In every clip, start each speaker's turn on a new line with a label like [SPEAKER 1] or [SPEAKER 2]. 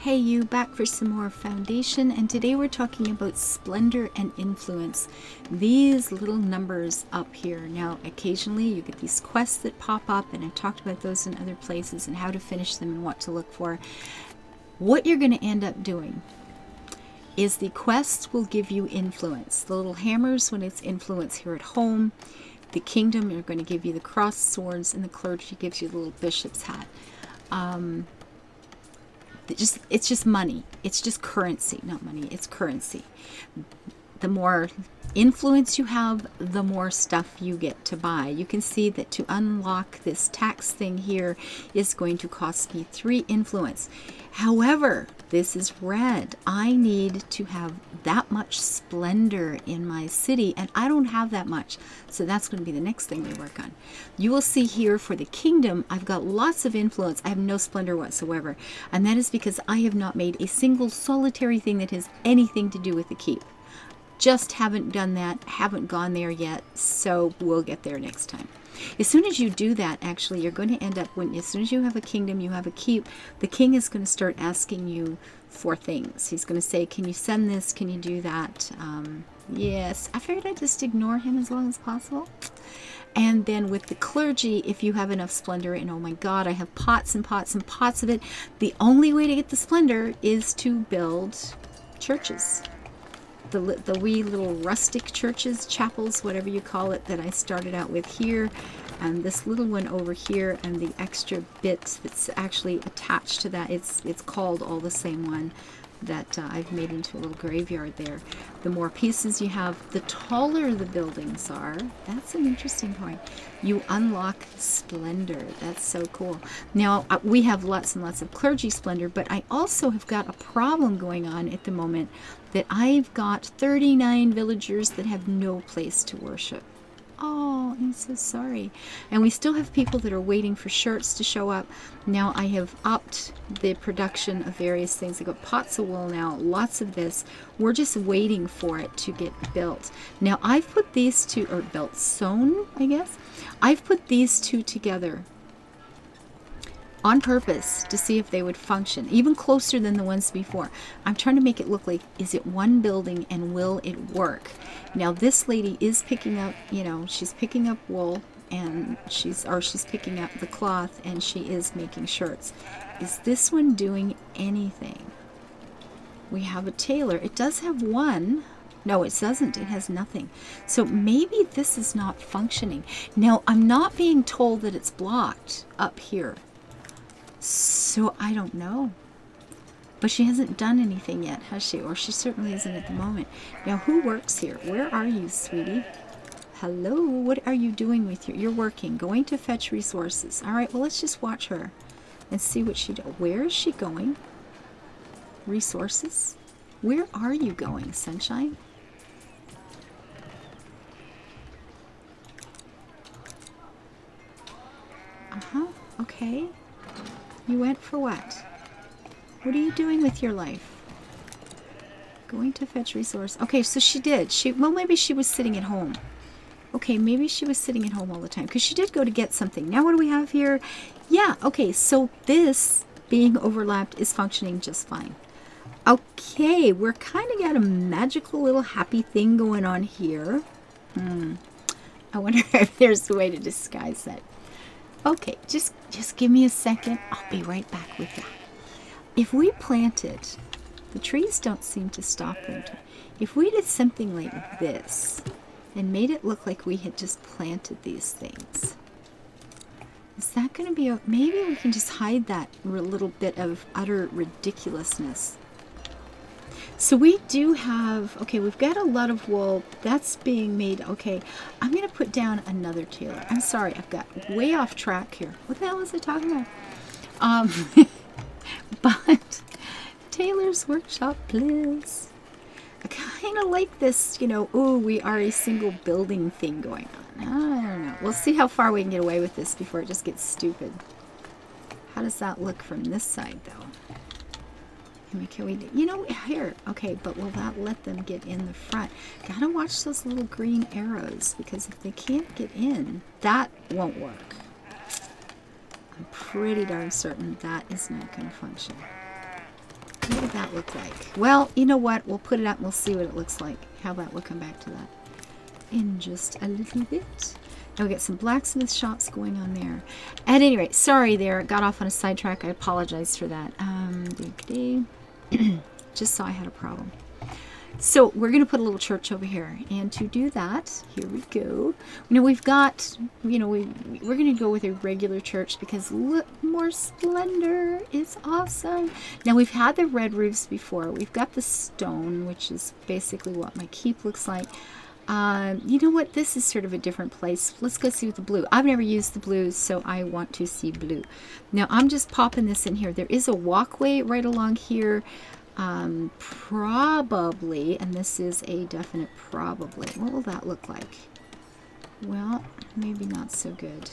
[SPEAKER 1] Hey you, back for some more foundation, and today we're talking about splendor and influence. These little numbers up here. Now occasionally you get these quests that pop up, and I've talked about those in other places and how to finish them and what to look for. What you're going to end up doing is the quests will give you influence. The little hammers when it's influence here at home. The kingdom are going to give you the crossed swords, and the clergy gives you the little bishop's hat. It's just money. It's just currency, not money. It's currency. The more influence you have, the more stuff you get to buy. You can see that to unlock this tax thing here is going to cost me 3 influence. However, this is red. I need to have that much splendor in my city, and I don't have that much. So that's going to be the next thing we work on. You will see here for the kingdom, I've got lots of influence. I have no splendor whatsoever. And that is because I have not made a single solitary thing that has anything to do with the keep. Just haven't done that, haven't gone there yet, so we'll get there next time. As soon as you do that, actually, you're going to end up, as soon as you have a kingdom, you have a keep, the king is going to start asking you for things. He's going to say, can you send this? Can you do that? Yes. I figured I'd just ignore him as long as possible. And then with the clergy, if you have enough splendor, and oh my God, I have pots and pots and pots of it, the only way to get the splendor is to build churches. The wee little rustic churches, chapels, whatever you call it, that I started out with here, and this little one over here, and the extra bit that's actually attached to that, it's called all the same one that I've made into a little graveyard there. The more pieces you have, the taller the buildings are. That's an interesting point. You unlock splendor. That's so cool. Now, we have lots and lots of clergy splendor, but I also have got a problem going on at the moment that I've got 39 villagers that have no place to worship. Oh, I'm so sorry. And we still have people that are waiting for shirts to show up. Now I have upped the production of various things. I've got pots of wool now, lots of this. We're just waiting for it to get built. Now I've put these two, or built, sewn, I guess. I've put these two together on purpose to see if they would function, even closer than the ones before. I'm trying to make it look like, is it one building and will it work? Now this lady is picking up, she's picking up wool, and she's picking up the cloth, and she is making shirts. Is this one doing anything? We have a tailor. It does have one. No, it doesn't. It has nothing. So maybe this is not functioning. Now, I'm not being told that it's blocked up here. So I don't know. But she hasn't done anything yet, has she? Or she certainly isn't at the moment. Now, who works here? Where are you, sweetie? Hello? What are you doing with you're working, going to fetch resources. All right, well, let's just watch her and see what she does. Where is she going? Resources? Where are you going, sunshine? Uh-huh. Okay. You went for what? What are you doing with your life? Going to fetch resource. Okay, so she did. Well, maybe she was sitting at home. Okay, maybe she was sitting at home all the time, because she did go to get something. Now what do we have here? Yeah, okay, so this being overlapped is functioning just fine. Okay, we're kind of got a magical little happy thing going on here. I wonder if there's a way to disguise that. Okay, just give me a second. I'll be right back with that. If we planted, the trees don't seem to stop them. If we did something like this and made it look like we had just planted these things, is that going to be, maybe we can just hide that little bit of utter ridiculousness. So we do have, okay, we've got a lot of wool that's being made. Okay, I'm going to put down another tailor. I'm sorry, I've got way off track here. What the hell was I talking about? But Tailor's Workshop, please. I kind of like this, ooh, we are a single building thing going on. I don't know. We'll see how far we can get away with this before it just gets stupid. How does that look from this side, though? Can we, here, okay, but will that let them get in the front? Gotta watch those little green arrows, because if they can't get in, that won't work. I'm pretty darn certain that is not going to function. What would that look like? Well, you know what? We'll put it up and we'll see what it looks like. How about we'll come back to that in just a little bit. Now we got some blacksmith shops going on there. At any rate, sorry there, got off on a sidetrack. I apologize for that. Just saw I had a problem. So we're going to put a little church over here, and to do that, here we go. We've got, we're going to go with a regular church because look, more splendor is awesome. Now we've had the red roofs before. We've got the stone, which is basically what my keep looks like. You know what? This is sort of a different place. Let's go see with the blue. I've never used the blue, so I want to see blue. Now I'm just popping this in here. There is a walkway right along here. Probably, and this is a definite probably. What will that look like? Well, maybe not so good.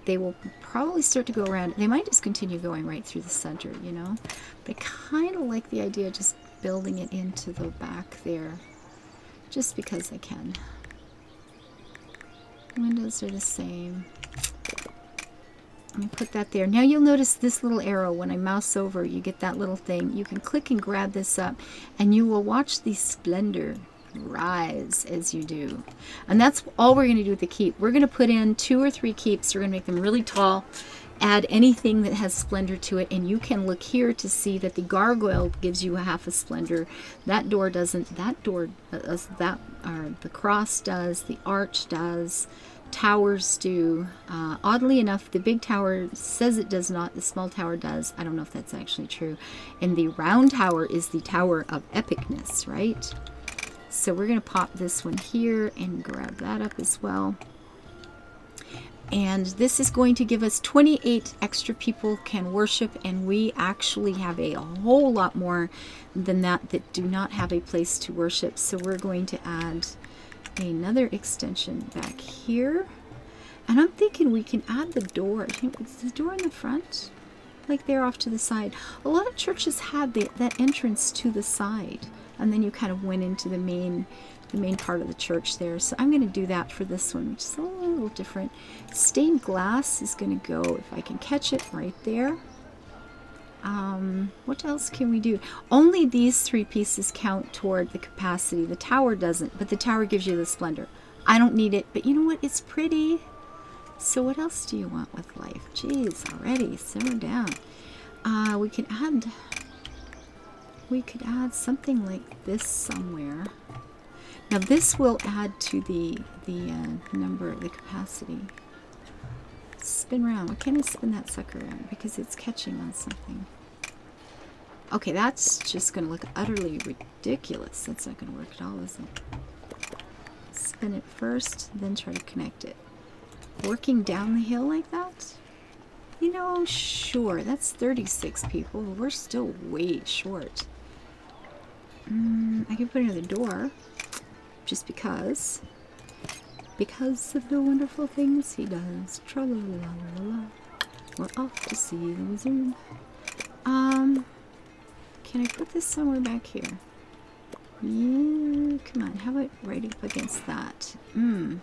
[SPEAKER 1] They will probably start to go around. They might just continue going right through the center, But I kind of like the idea of just building it into the back there. Just because I can. Windows are the same. Let me put that there. Now you'll notice this little arrow. When I mouse over, you get that little thing. You can click and grab this up, and you will watch the splendor rise as you do. And that's all we're going to do with the keep. We're going to put in 2 or 3 keeps. We're going to make them really tall. Add anything that has splendor to it, and you can look here to see that the gargoyle gives you a half a splendor. That door doesn't. That door does that. Or the cross does. The arch does. Towers do. Oddly enough, the big tower says it does not. The small tower does. I don't know if that's actually true. And the round tower is the tower of epicness, right? So we're going to pop this one here and grab that up as well. And this is going to give us 28 extra people can worship, and we actually have a whole lot more than that do not have a place to worship. So we're going to add another extension back here, and I'm thinking we can add the door. Is the door in the front? Like they're off to the side. A lot of churches had that entrance to the side, and then you kind of went into the main part of the church there. So I'm going to do that for this one, which is a little different. Stained glass is going to go, if I can catch it, right there. What else can we do? Only these 3 pieces count toward the capacity. The tower doesn't, but the tower gives you the splendor. I don't need it, but you know what? It's pretty. So what else do you want with life? Jeez, already, simmer down. We could add something like this somewhere. Now this will add to the number, the capacity. Spin around. Why can't I spin that sucker around? Because it's catching on something. Okay, that's just going to look utterly ridiculous. That's not going to work at all, is it? Spin it first, then try to connect it. Working down the hill like that? Sure. That's 36 people. We're still way short. I can put another door. Just because. Because of the wonderful things he does. Tra-la-la-la-la. We're off to see the wizard. Can I put this somewhere back here? Yeah, come on. How about right up against that? Okay,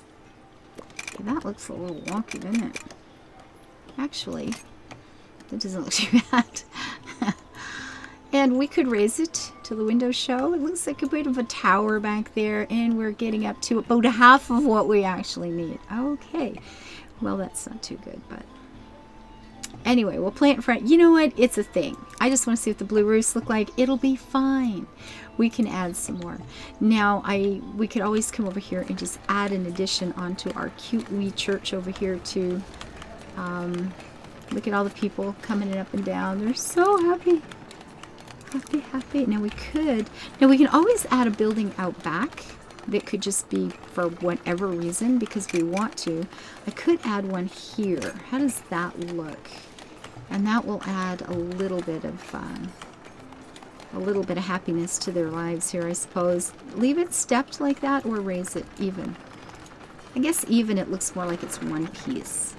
[SPEAKER 1] that looks a little wonky, doesn't it? Actually, that doesn't look too bad. And we could raise it to the window show. It looks like a bit of a tower back there, and we're getting up to about half of what we actually need. Okay. Well, that's not too good, but anyway, we'll play it in front. You know what? It's a thing. I just want to see what the blue roofs look like. It'll be fine. We can add some more. Now, we could always come over here and just add an addition onto our cute wee church over here too. Look at all the people coming up and down. They're so happy. Happy. Now we can always add a building out back that could just be for whatever reason because we want to. I could add one here. How does that look? And that will add a little bit of happiness to their lives here, I suppose. Leave it stepped like that or raise it even. I guess even, it looks more like it's one piece.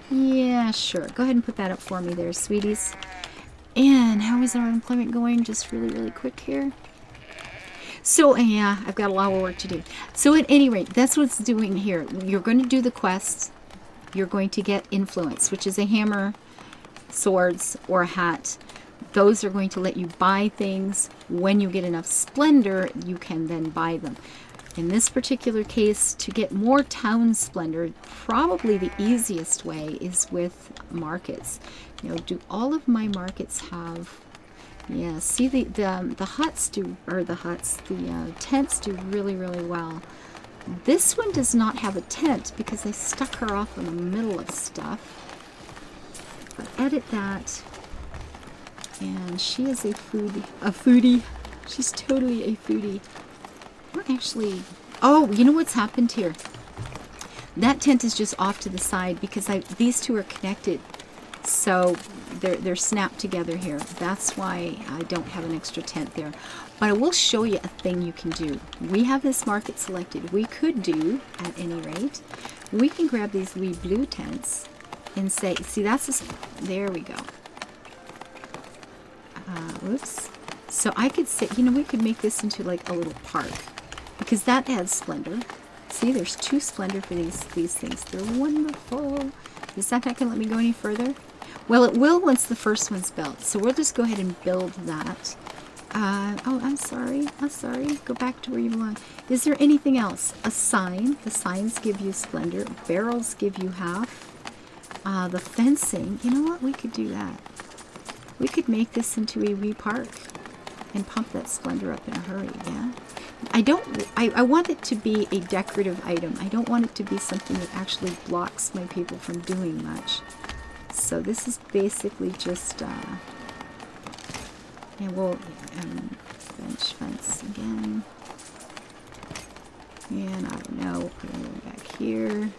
[SPEAKER 1] Yeah, sure. Go ahead and put that up for me there, sweeties. And how is our unemployment going? Just really, really quick here. So, yeah, I've got a lot of work to do. So, at any rate, that's what it's doing here. You're going to do the quest. You're going to get influence, which is a hammer, swords, or a hat. those are going to let you buy things. When you get enough splendor, you can then buy them. In this particular case, to get more town splendor, probably the easiest way is with markets. You know, do all of my markets have... Yeah, see the huts do, or the huts, the tents do really, really well. This one does not have a tent because I stuck her off in the middle of stuff. I'll edit that. And she is a foodie. She's totally a foodie. We're actually... Oh, you know what's happened here? That tent is just off to the side because these two are connected. So they're snapped together here. That's why I don't have an extra tent there. But I will show you a thing you can do. We have this market selected. We could do, at any rate, we can grab these wee blue tents and say, see, that's this, there we go. Oops. So I could say, you know, we could make this into like a little park because that adds splendor. See, there's 2 splendor for these things. They're wonderful. Is that not going to let me go any further? Well, it will once the first one's built. So we'll just go ahead and build that. Oh, I'm sorry. Go back to where you belong. Is there anything else? A sign. The signs give you splendor. Barrels give you half. The fencing. You know what? We could do that. We could make this into a wee park and pump that splendor up in a hurry, yeah? I want it to be a decorative item. I don't want it to be something that actually blocks my people from doing much. So this is basically just, yeah, we'll, bench fence again. And I don't know, we'll put it back here.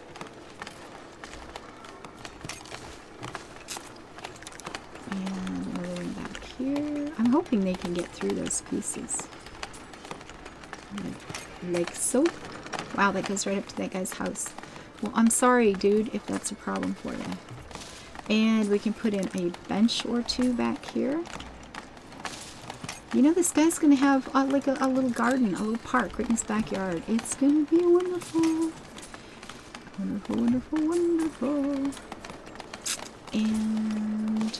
[SPEAKER 1] And another one back here. I'm hoping they can get through those pieces. Like so. Wow, that goes right up to that guy's house. Well, I'm sorry, dude, if that's a problem for you. And we can put in a bench or 2 back here. You know, this guy's going to have like a little garden, a little park right in his backyard. It's going to be wonderful. Wonderful, wonderful, wonderful. And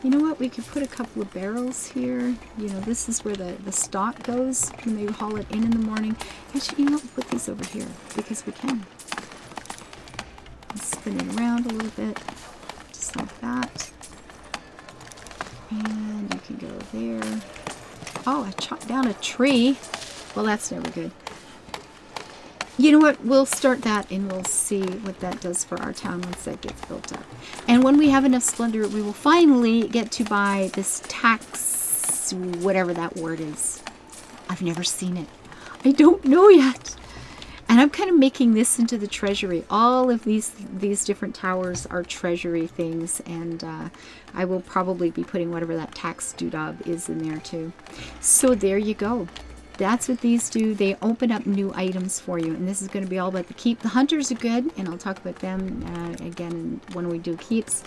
[SPEAKER 1] you know what? We could put a couple of barrels here. You know, this is where the stock goes when they haul it in the morning. Actually, you know, we'll put these over here because we can. Spin it around a little bit, just like that. And you can go there. Oh, I chopped down a tree. Well, that's never good. You know what? We'll start that and we'll see what that does for our town once that gets built up. And when we have enough splendor, we will finally get to buy this tax, whatever that word is. I've never seen it. I don't know yet. And I'm kind of making this into the treasury. All of these different towers are treasury things, and I will probably be putting whatever that tax doodad is in there too. So there you go. That's what these do. They open up new items for you, and this is going to be all about the keep. The hunters are good, and I'll talk about them again when we do keeps.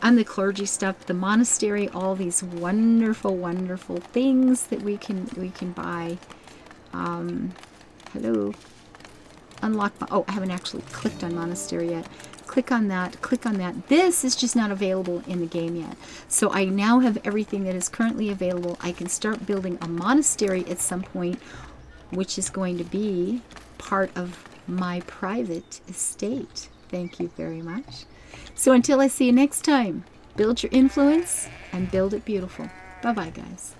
[SPEAKER 1] And the clergy stuff, the monastery, all these wonderful, wonderful things that we can buy. Hello. Unlock my, oh, I haven't actually clicked on monastery yet. Click on that, click on that. This is just not available in the game yet. So I now have everything that is currently available. I can start building a monastery at some point, which is going to be part of my private estate. Thank you very much. So until I see you next time, build your influence and build it beautiful. Bye-bye, guys.